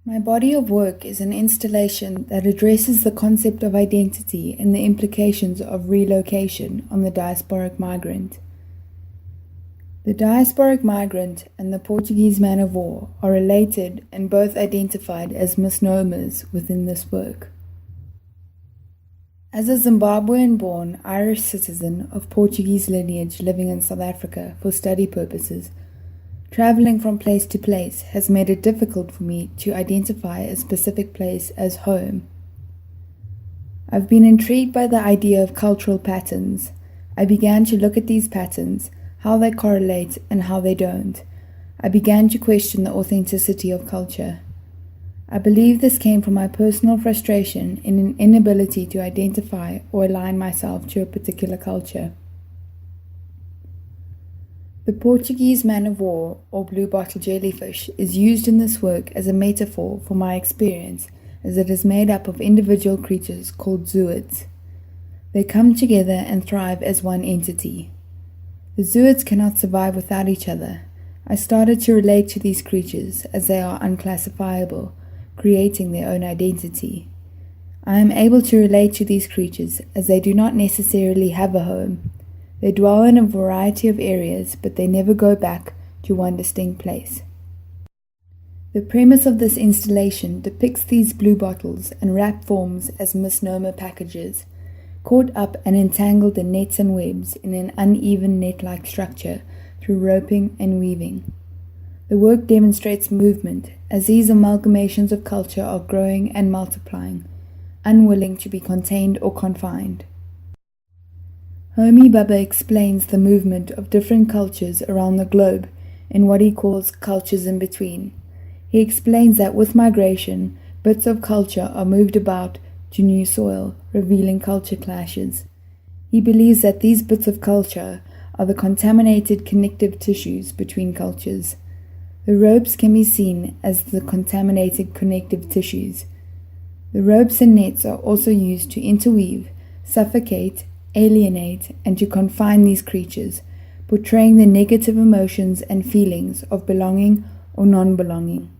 My body of work is an installation that addresses the concept of identity and the implications of relocation on the diasporic migrant. The diasporic migrant and the Portuguese man of war are related and both identified as misnomers within this work. As a Zimbabwean-born Irish citizen of Portuguese lineage living in South Africa for study purposes, traveling from place to place has made it difficult for me to identify a specific place as home. I've been intrigued by the idea of cultural patterns. I began to look at these patterns, how they correlate and how they don't. I began to question the authenticity of culture. I believe this came from my personal frustration in an inability to identify or align myself to a particular culture. The Portuguese man of war, or blue bottle jellyfish, is used in this work as a metaphor for my experience, as it is made up of individual creatures called zooids. They come together and thrive as one entity. The zooids cannot survive without each other. I started to relate to these creatures as they are unclassifiable, creating their own identity. I am able to relate to these creatures as they do not necessarily have a home. They dwell in a variety of areas, but they never go back to one distinct place. The premise of this installation depicts these blue bottles and wrap forms as misnomer packages, caught up and entangled in nets and webs in an uneven net-like structure through roping and weaving. The work demonstrates movement, as these amalgamations of culture are growing and multiplying, unwilling to be contained or confined. Homi Bhabha explains the movement of different cultures around the globe in what he calls cultures in between. He explains that with migration, bits of culture are moved about to new soil, revealing culture clashes. He believes that these bits of culture are the contaminated connective tissues between cultures. The ropes can be seen as the contaminated connective tissues. The ropes and nets are also used to interweave, suffocate, alienate, and to confine these creatures, portraying the negative emotions and feelings of belonging or non-belonging.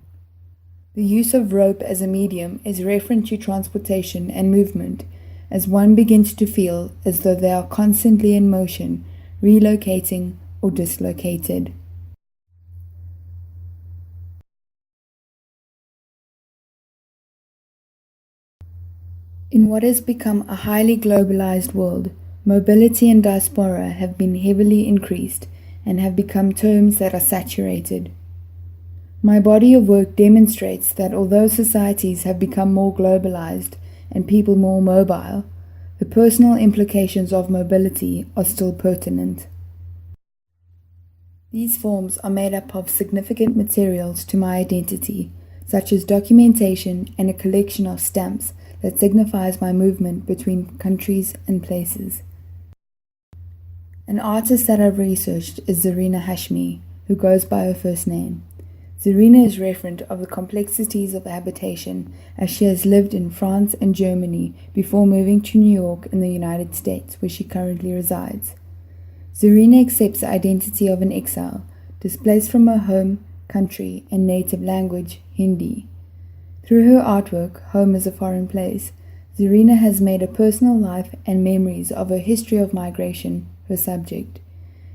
The use of rope as a medium is referent to transportation and movement, as one begins to feel as though they are constantly in motion, relocating or dislocated. In what has become a highly globalized world, mobility and diaspora have been heavily increased and have become terms that are saturated. My body of work demonstrates that although societies have become more globalized and people more mobile, the personal implications of mobility are still pertinent. These forms are made up of significant materials to my identity, such as documentation and a collection of stamps that signifies my movement between countries and places. An artist that I've researched is Zarina Hashmi, who goes by her first name. Zarina is referent of the complexities of habitation, as she has lived in France and Germany before moving to New York in the United States, where she currently resides. Zarina accepts the identity of an exile, displaced from her home, country, and native language, Hindi. Through her artwork, Home is a Foreign Place, Zarina has made a personal life and memories of her history of migration her subject.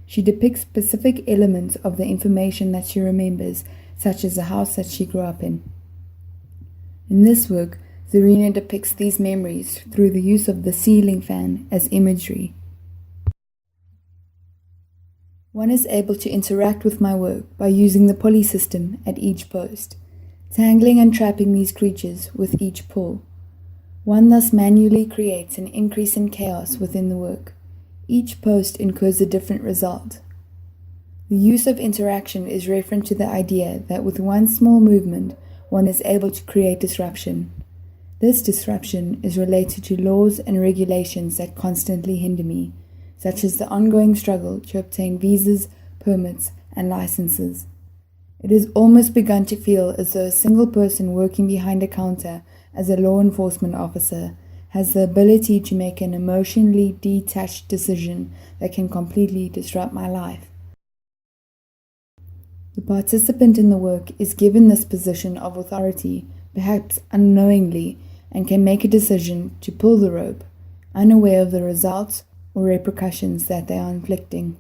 She depicts specific elements of the information that she remembers, such as the house that she grew up in. In this work, Zarina depicts these memories through the use of the ceiling fan as imagery. One is able to interact with my work by using the pulley system at each post, tangling and trapping these creatures with each pull. One thus manually creates an increase in chaos within the work. Each post incurs a different result. The use of interaction is referent to the idea that with one small movement, one is able to create disruption. This disruption is related to laws and regulations that constantly hinder me, such as the ongoing struggle to obtain visas, permits, and licenses. It has almost begun to feel as though a single person working behind a counter as a law enforcement officer has the ability to make an emotionally detached decision that can completely disrupt my life. The participant in the work is given this position of authority perhaps unknowingly, and can make a decision to pull the rope, unaware of the results or repercussions that they are inflicting.